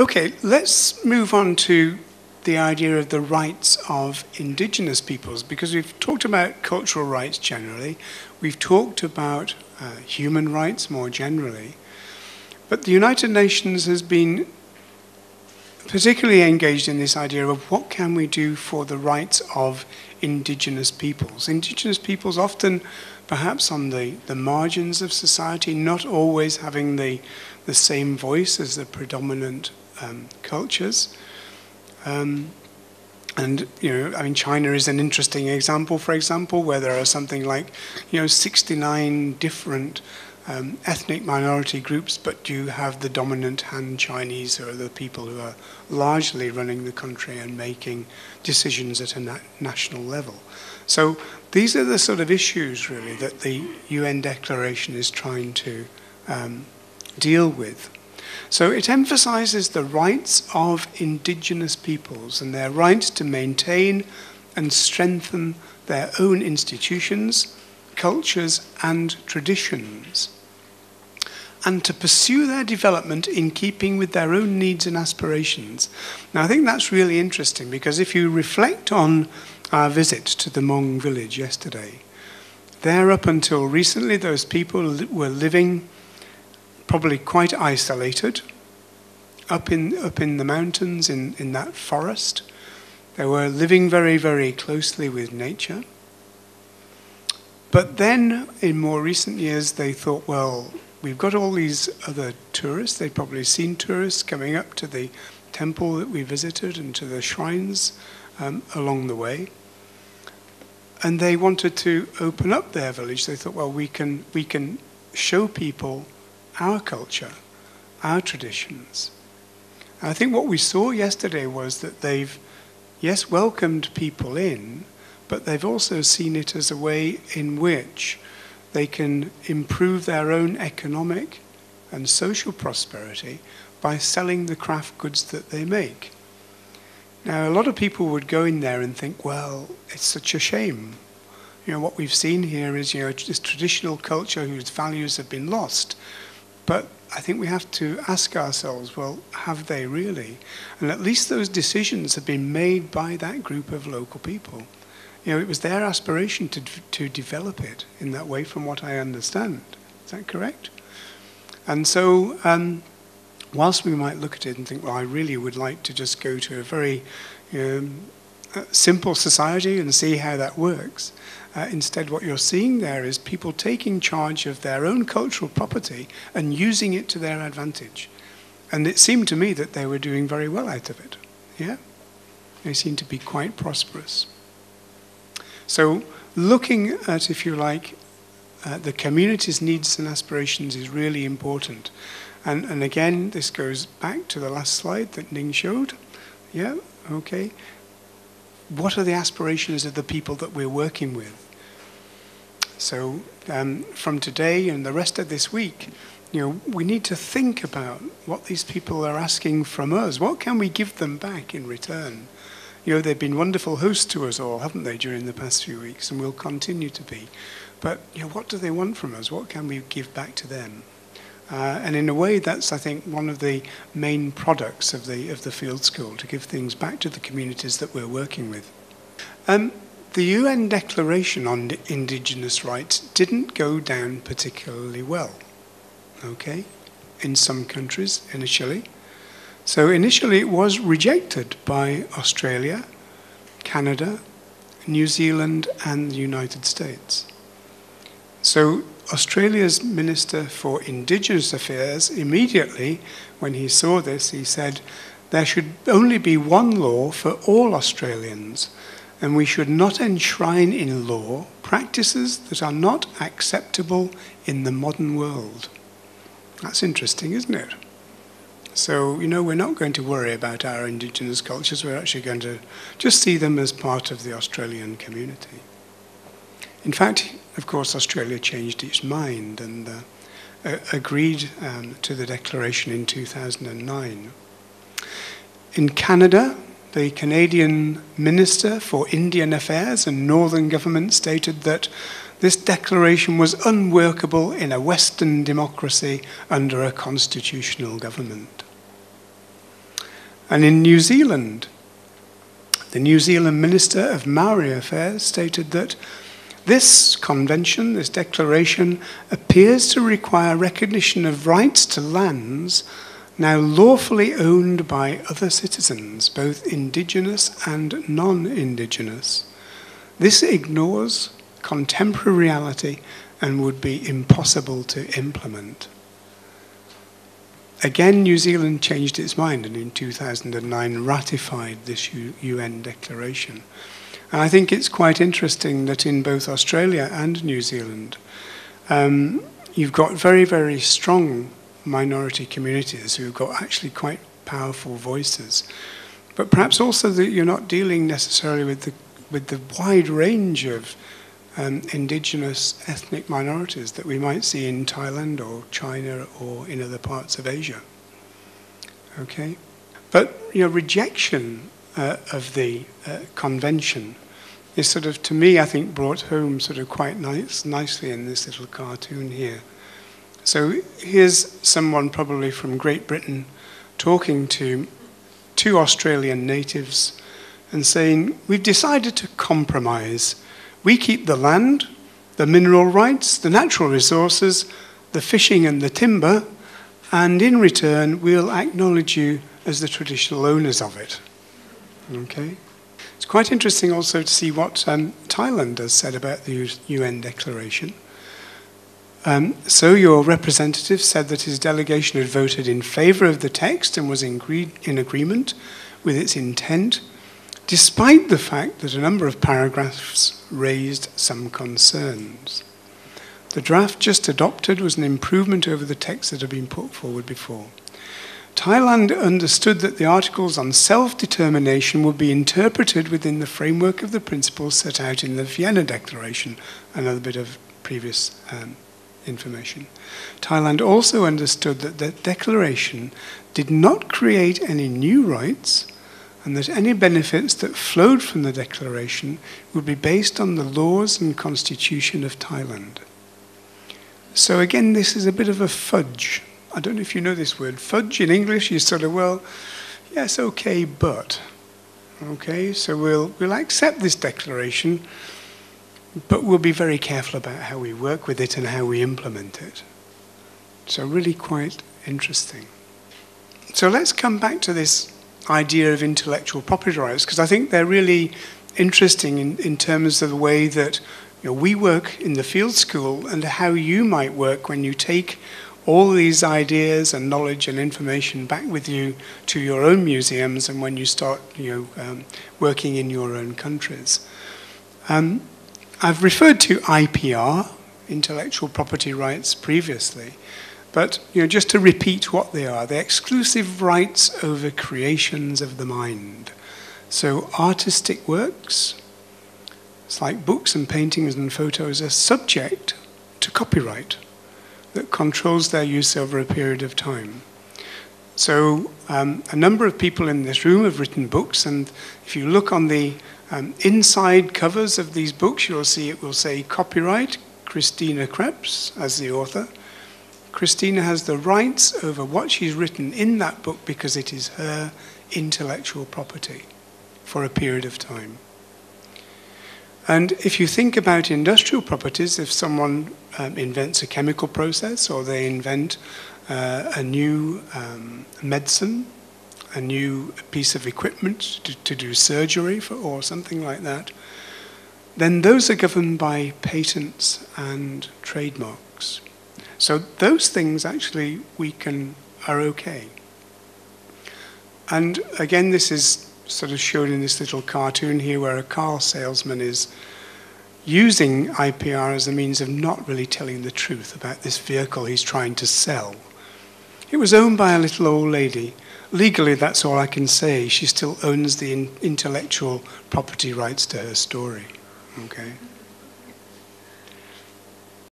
Okay, let's move on to the idea of the rights of indigenous peoples, because we've talked about cultural rights generally, we've talked about human rights more generally, but the United Nations has been particularly engaged in this idea of what can we do for the rights of indigenous peoples. Indigenous peoples often perhaps on the margins of society, not always having the same voice as the predominant cultures. And, China is an interesting example, for example, where there are something like, 69 different ethnic minority groups, but you have the dominant Han Chinese, who are the people who are largely running the country and making decisions at a national level. So these are the sort of issues, really, that the UN Declaration is trying to deal with. So it emphasizes the rights of indigenous peoples and their rights to maintain and strengthen their own institutions, cultures, and traditions, and to pursue their development in keeping with their own needs and aspirations. Now, I think that's really interesting, because if you reflect on our visit to the Hmong village yesterday, there up until recently, those people were living probably quite isolated, up in the mountains, in that forest. They were living very, very closely with nature. But then, in more recent years, they thought, well, we've got all these other tourists. They'd probably seen tourists coming up to the temple that we visited and to the shrines along the way. And they wanted to open up their village. They thought, well, we can show people our culture, our traditions. And I think what we saw yesterday was that they've, yes, welcomed people in, but they've also seen it as a way in which they can improve their own economic and social prosperity by selling the craft goods that they make. Now, a lot of people would go in there and think, well, it's such a shame. What we've seen here is, this traditional culture whose values have been lost. But I think we have to ask ourselves, well, have they really? And at least those decisions have been made by that group of local people. It was their aspiration to develop it in that way, from what I understand. Is that correct? And so, whilst we might look at it and think, well, I really would like to just go to a very simple society and see how that works, instead what you're seeing there is people taking charge of their own cultural property and using it to their advantage. And it seemed to me that they were doing very well out of it. Yeah? They seemed to be quite prosperous. So looking at, if you like, the community's needs and aspirations is really important. And again, this goes back to the last slide that Ning showed. Yeah, okay. What are the aspirations of the people that we're working with? So from today and the rest of this week, we need to think about what these people are asking from us. What can we give them back in return? They've been wonderful hosts to us all, haven't they, during the past few weeks, and will continue to be. But what do they want from us? What can we give back to them? And in a way, that's, I think, one of the main products of the field school, to give things back to the communities that we're working with. The UN Declaration on Indigenous Rights didn't go down particularly well, okay, in some countries initially. So initially it was rejected by Australia, Canada, New Zealand, and the United States. So Australia's Minister for Indigenous Affairs immediately, when he saw this, he said, there should only be one law for all Australians, and we should not enshrine in law practices that are not acceptable in the modern world. That's interesting, isn't it? So, we're not going to worry about our indigenous cultures. We're actually going to just see them as part of the Australian community. In fact, of course, Australia changed its mind and agreed to the declaration in 2009. In Canada, the Canadian Minister for Indian Affairs and Northern Government stated that this declaration was unworkable in a Western democracy under a constitutional government. And in New Zealand, the New Zealand Minister of Maori Affairs stated that this convention, this declaration, appears to require recognition of rights to lands now lawfully owned by other citizens, both indigenous and non-indigenous. This ignores contemporary reality and would be impossible to implement. Again, New Zealand changed its mind and in 2009 ratified this UN declaration. And I think it's quite interesting that in both Australia and New Zealand, you've got very, very strong minority communities who've got actually quite powerful voices. But perhaps also that you're not dealing necessarily with the wide range of indigenous ethnic minorities that we might see in Thailand or China or in other parts of Asia. Okay? But rejection of the convention is sort of, to me, I think, brought home sort of quite nicely in this little cartoon here. So here's someone probably from Great Britain talking to two Australian natives and saying, we've decided to compromise. We keep the land, the mineral rights, the natural resources, the fishing and the timber, and in return, we'll acknowledge you as the traditional owners of it. Okay? It's quite interesting also to see what Thailand has said about the UN declaration. So your representative said that his delegation had voted in favour of the text and was in agreement with its intent, despite the fact that a number of paragraphs raised some concerns. The draft just adopted was an improvement over the text that had been put forward before. Thailand understood that the articles on self-determination would be interpreted within the framework of the principles set out in the Vienna Declaration, another bit of previous information. Thailand also understood that the declaration did not create any new rights and that any benefits that flowed from the declaration would be based on the laws and constitution of Thailand. So again, this is a bit of a fudge. I don't know if you know this word. Fudge in English, you sort of, well, yes, okay, but. Okay, so we'll accept this declaration, but we'll be very careful about how we work with it and how we implement it. So really quite interesting. So let's come back to this idea of intellectual property rights, because I think they're really interesting in terms of the way that we work in the field school and how you might work when you take all these ideas and knowledge and information back with you to your own museums and when you start working in your own countries. I've referred to IPR, intellectual property rights, previously, but just to repeat what they are, they're exclusive rights over creations of the mind. So artistic works, it's like books and paintings and photos, are subject to copyright that controls their use over a period of time. So a number of people in this room have written books, and if you look on the inside covers of these books, you'll see it will say copyright, Christina Krebs as the author. Christina has the rights over what she's written in that book because it is her intellectual property for a period of time. And if you think about industrial properties, if someone invents a chemical process or they invent a new medicine, a new piece of equipment to do surgery for, or something like that, then those are governed by patents and trademarks. So those things actually are okay. And again, this is sort of shown in this little cartoon here where a car salesman is using IPR as a means of not really telling the truth about this vehicle he's trying to sell. It was owned by a little old lady. Legally, that's all I can say. She still owns the intellectual property rights to her story. Okay.